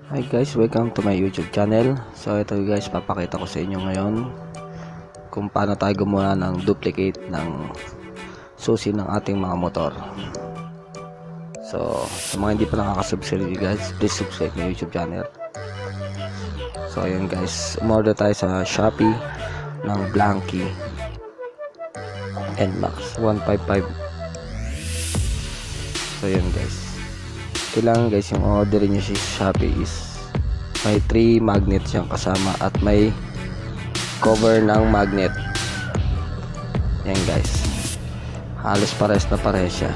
Hi guys, welcome to my YouTube channel. So ito guys, papakita ko sa inyo ngayon kung paano tayo gumawa ng duplicate ng susi ng ating mga motor. So sa mga hindi pa nakaka-subscribe guys, please subscribe my YouTube channel. So ayun guys, umorder tayo sa Shopee ng Blanky NMAX 155. So ayun guys, kailangan guys yung orderin nyo sa Shopee is may 3 magnets yung kasama at may cover ng magnet. Yan guys, halos pares na pares siya.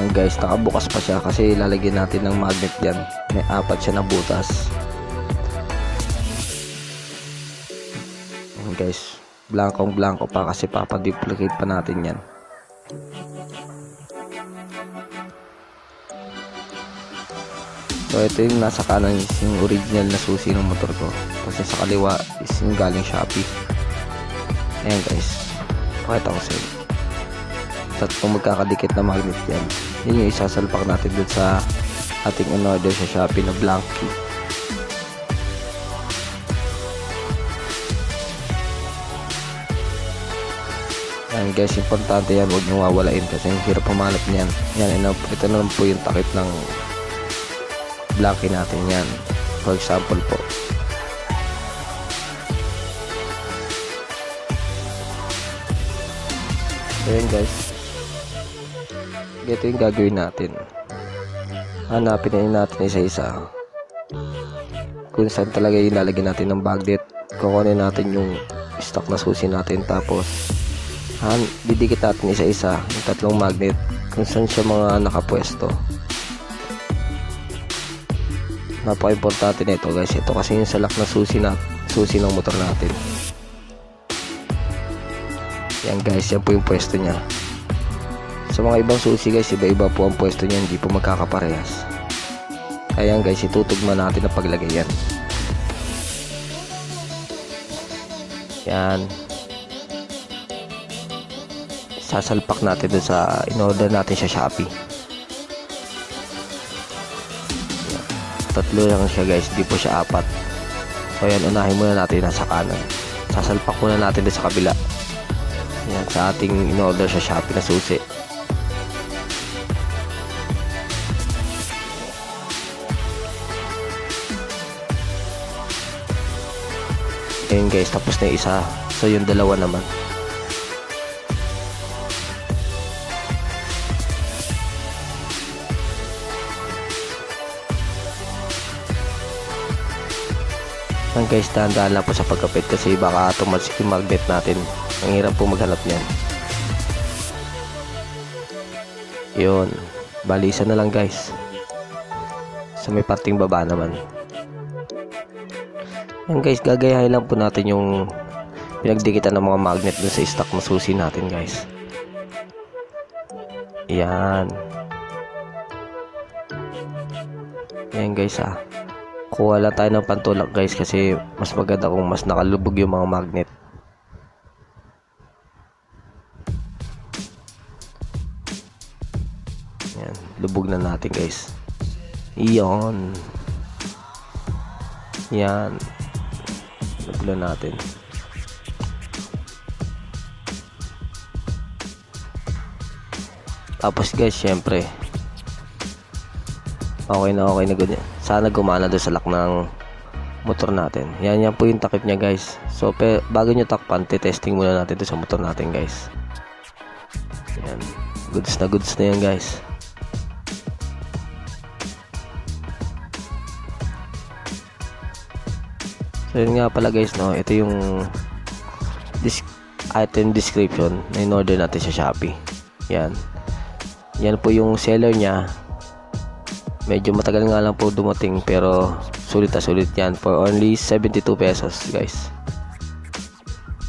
Yan guys, nakabukas pa siya kasi ilalagyan natin ng magnet yan. May 4 siya na butas. Yan guys, blankong blanco pa kasi papaduplicate pa natin yan. So ito yung nasa kanan is yung original na susi ng motor ko, kasi sa kaliwa is yung galing Shopee. Ayan guys, pakita ko sa inyo. At kung magkakadikit na magnet yan, yun yung isasalpak natin dun sa ating in-order sa Shopee na Blanky. Ayan guys, importante yan, huwag nyo wawalain kasi yung hirap pumalap niyan. Yan, ito naman po yung takip ng Blanky natin yan, for example po. Ayan guys, ito yung gagawin natin. Hanapin na natin isa-isa kung saan talaga yung lalagyan natin ng magnet. Kukunin natin yung stock na susi natin, tapos didikit natin isa-isa yung 3 magnet kung saan siya mga nakapwesto. Napaka-importante nito guys, ito kasi yung salak na susi ng motor natin. Yan guys, yan po yung pwesto nya. Sa mga ibang susi guys, iba-iba po ang pwesto nya, hindi po magkakaparehas. Kaya yan guys, itutugma natin ang paglagay yan. Yan, sasalpak natin dun sa in-order natin sa Shopee. 3 lang siya guys, di po siya 4. So yan, unahin muna natin nasa kanan, sasalpak muna natin din sa kabila. Yan, sa ating in-order sa Shopee na susi. Ayun guys, tapos na yung isa. So yung dalawa naman, ang guys, dahan-dahan lang po sa pagkapit kasi baka tumalsik yung magnet natin. Ang hirap po maghanap niyan. Yun, balisa na lang guys sa may parting baba naman. Yan guys, gagayahin lang po natin yung pinagdikitan ng mga magnet dun sa stock na susi natin guys. Yan. Yan guys kuha lang tayo ng pantulak guys kasi mas maganda kung mas nakalubog yung mga magnet. Yan, lubog na natin guys. Iyon. Yan, lubog na natin. Tapos guys, syempre okay na ganyan. Sana gumana doon sa lock ng motor natin. Yan po yung takip niya guys. So bago nyo takpan, testing muna natin doon sa motor natin guys. Yan, goods na yan guys. So yun nga pala guys, no, ito yung item description na in-order natin sa Shopee. Yan po yung seller niya. Medyo matagal nga lang po dumating pero sulit na sulit yan for only 72 pesos guys.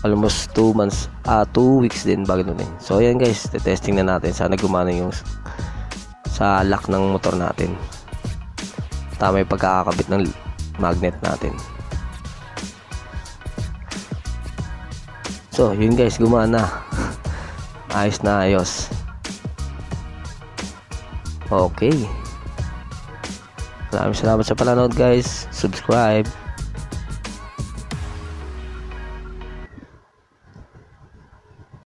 Almost 2 months, 2 weeks din bago nun eh. So ayan guys, testing na natin. Sana gumana yung sa lock ng motor natin. Tama yung pagkakakabit ng magnet natin. So yun guys, gumana. Ayos na ayos. Okay. Maraming salamat sa panonood guys. Subscribe.